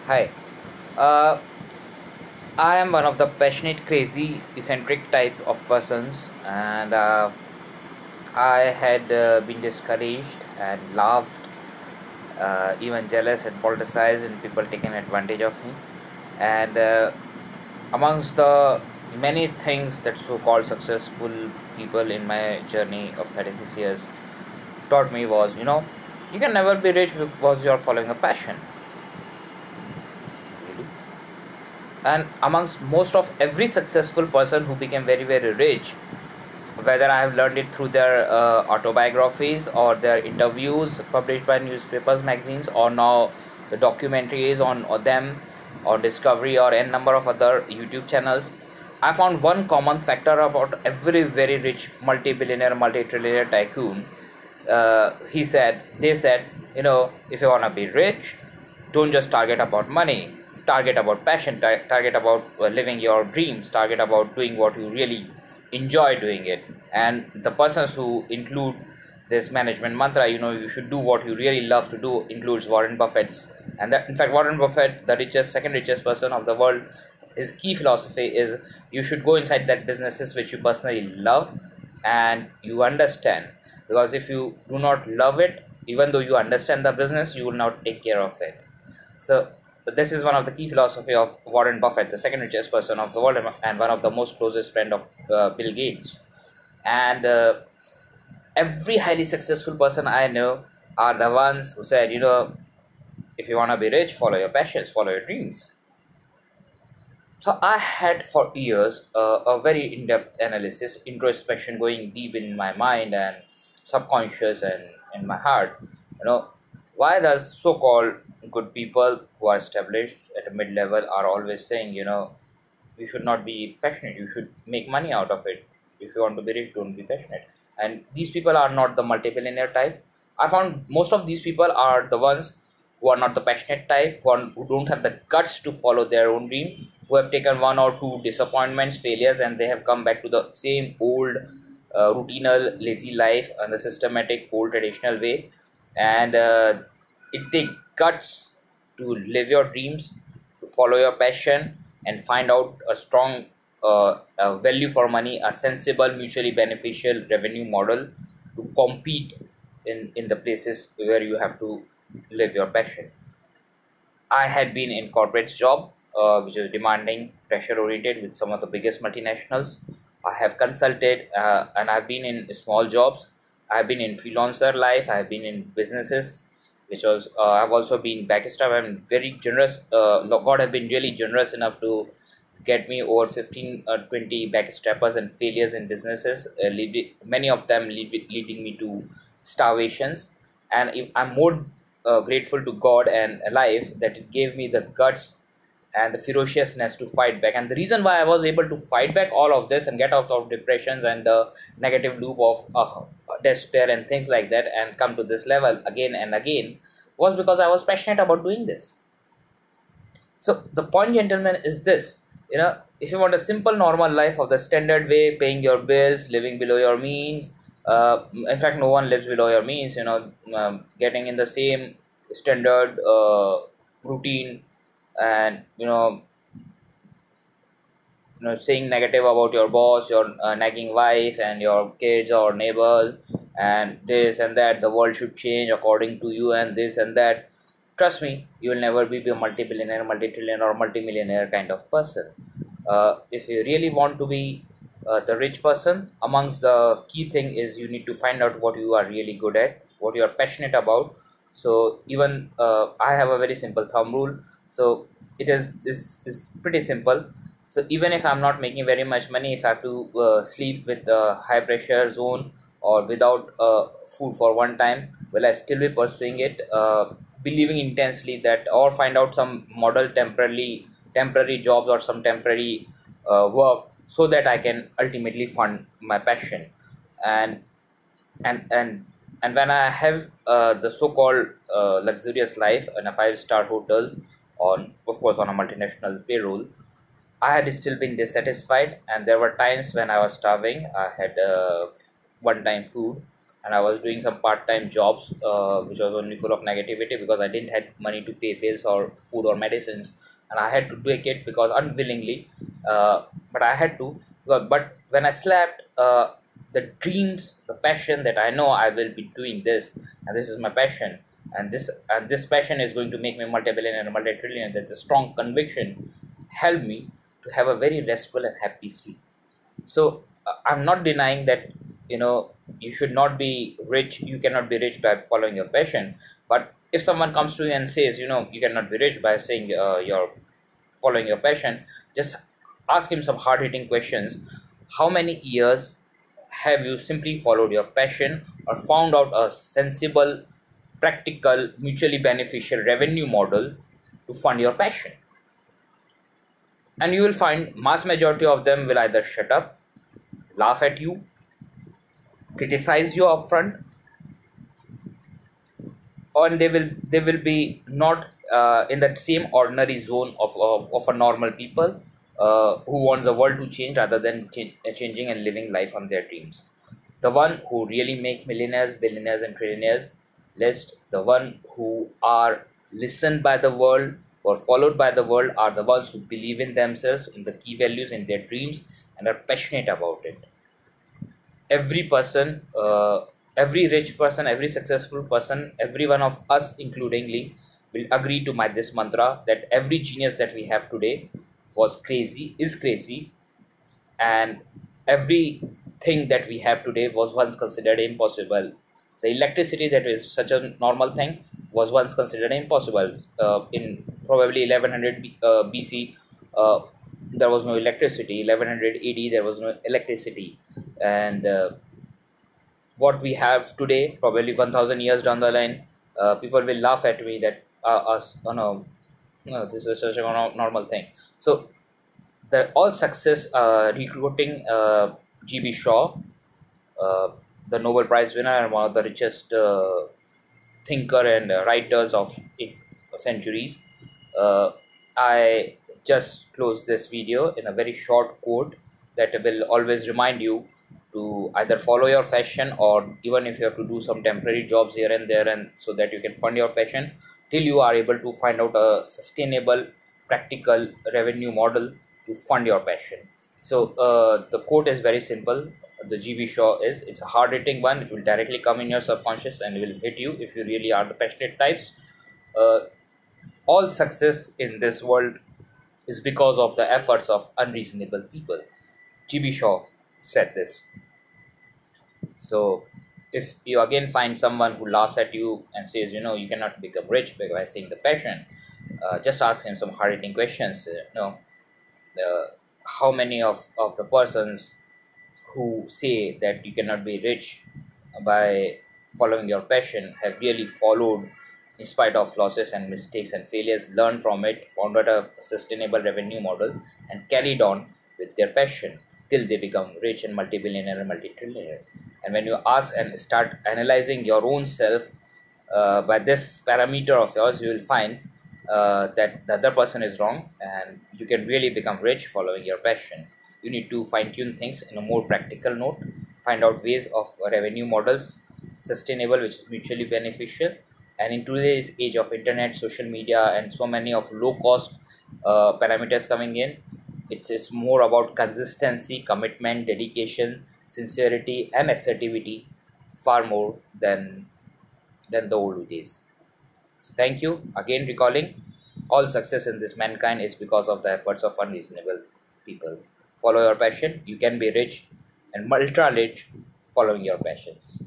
Hi. Uh, I am one of the passionate, crazy, eccentric type of persons, and I had been discouraged and laughed, even jealous and politicized, and people taking advantage of me. And amongst the many things that so-called successful people in my journey of 36 years taught me was, you can never be rich because you're following a passion. Really? And amongst most of every successful person who became very very rich, whether I have learned it through their autobiographies or their interviews published by newspapers, magazines, or now the documentaries on them on Discovery or n number of other YouTube channels, I found one common factor about every very rich multi-billionaire, multi-trillionaire tycoon. They said, if you want to be rich, don't just target about money, target about passion, target about living your dreams, target about doing what you really enjoy doing it. And the persons who include this management mantra, you should do what you really love to do, includes Warren Buffett's. And that, in fact, Warren Buffett, the richest, second richest person of the world, his key philosophy is you should go inside that businesses which you personally love and you understand. Because if you do not love it, even though you understand the business, you will not take care of it. So this is one of the key philosophy of Warren Buffett, the second richest person of the world and one of the most closest friend of Bill Gates. And every highly successful person I know are the ones who said, if you want to be rich, follow your passions, follow your dreams. So I had for years a very in-depth analysis, introspection, going deep in my mind and subconscious and in my heart. You know, why does so-called good people who are established at a mid-level are always saying, you should not be passionate, you should make money out of it. If you want to be rich, don't be passionate. And these people are not the multi-billionaire type. I found most of these people are the ones who are not the passionate type, who don't have the guts to follow their own dream, who have taken one or two disappointments, failures, and they have come back to the same old, routinal, lazy life and the systematic, old, traditional way. And it takes guts to live your dreams, to follow your passion, and find out a strong value for money, a sensible, mutually beneficial revenue model to compete in the places where you have to live your passion. I had been in corporate job, which is demanding, pressure oriented with some of the biggest multinationals. I have consulted and I've been in small jobs. I've been in freelancer life. I've been in businesses, which was I've also been backstab. I'm very generous. God have been really generous enough to get me over 15 or 20 backstabbers and failures in businesses, many of them leading me to starvations. And if I'm more grateful to God and alive that it gave me the guts and the ferociousness to fight back. And the reason why I was able to fight back all of this and get out of depressions and the negative loop of despair and things like that and come to this level again and again was because I was passionate about doing this. So the point, gentlemen, is this. If you want a simple, normal life of the standard way, paying your bills, living below your means, in fact, no one lives below your means, getting in the same standard routine and, saying negative about your boss, your nagging wife and your kids or neighbors and this and that, the world should change according to you and this and that. Trust me, you will never be a multi-billionaire, multi-trillionaire or multi-millionaire kind of person. If you really want to be the rich person, amongst the key thing is you need to find out what you are really good at, what you are passionate about. So even I have a very simple thumb rule. So it is pretty simple. So even if I'm not making very much money, if I have to sleep with a high pressure zone or without food for one time, will I still be pursuing it, believing intensely that, or find out some model temporary jobs or some temporary work so that I can ultimately fund my passion. And and and and when I have the so-called luxurious life in a five-star hotels, on of course on a multinational payroll, I had still been dissatisfied, and there were times when I was starving. I had one-time food, and I was doing some part-time jobs, which was only full of negativity because I didn't had money to pay bills or food or medicines, and I had to take it because unwillingly, but I had to. But when I slept, the dreams, the passion that I know I will be doing this, and this is my passion, and this passion is going to make me multi-billionaire, multi-trillionaire. That's a strong conviction. Help me to have a very restful and happy sleep. So I'm not denying that, you should not be rich, you cannot be rich by following your passion. But if someone comes to you and says, you cannot be rich by saying you're following your passion, just ask him some hard hitting questions. How many years have you simply followed your passion or found out a sensible, practical, mutually beneficial revenue model to fund your passion? And you will find mass majority of them will either shut up, laugh at you, criticize you upfront, or they will be not in that same ordinary zone of a normal people who wants the world to change rather than changing and living life on their dreams. The one who really make millionaires, billionaires, and trillionaires list, the one who are listened by the world or followed by the world, are the ones who believe in themselves, in the key values, in their dreams, and are passionate about it. Every person, every rich person, every successful person, every one of us includingly, will agree to my this mantra that every genius that we have today was crazy, is crazy, and everything that we have today was once considered impossible. The electricity that is such a normal thing was once considered impossible. In probably 1100 BC, there was no electricity. 1100 AD, there was no electricity, and what we have today, probably 1000 years down the line, people will laugh at me that us, no, this is such a normal thing. So the all success recruiting GB Shaw, uh, the Nobel Prize winner and one of the richest thinker and writers of centuries. Uh, I just close this video in a very short quote that will always remind you to either follow your passion, or even if you have to do some temporary jobs here and there, and so that you can fund your passion till you are able to find out a sustainable, practical revenue model to fund your passion. So the quote is very simple. The GB Shaw is, it's a hard hitting one. It will directly come in your subconscious and will hit you if you really are the passionate types. Uh, all success in this world is because of the efforts of unreasonable people. GB Shaw said this. So if you again find someone who laughs at you and says, you cannot become rich by saying the passion, just ask him some hard hitting questions. How many of the persons who say that you cannot be rich by following your passion have really followed in spite of losses and mistakes and failures, learned from it, found out a sustainable revenue models, and carried on with their passion till they become rich and multi-billionaire and multi-trillionaire. And when you ask and start analyzing your own self by this parameter of yours, you will find that the other person is wrong, and you can really become rich following your passion. You need to fine tune things in a more practical note, find out ways of revenue models, sustainable, which is mutually beneficial. And in today's age of internet, social media, and so many of low cost parameters coming in, it's more about consistency, commitment, dedication, sincerity, and assertivity, far more than the old days. So thank you. Again recalling, all success in this mankind is because of the efforts of unreasonable people. Follow your passion, you can be rich and ultra rich following your passions.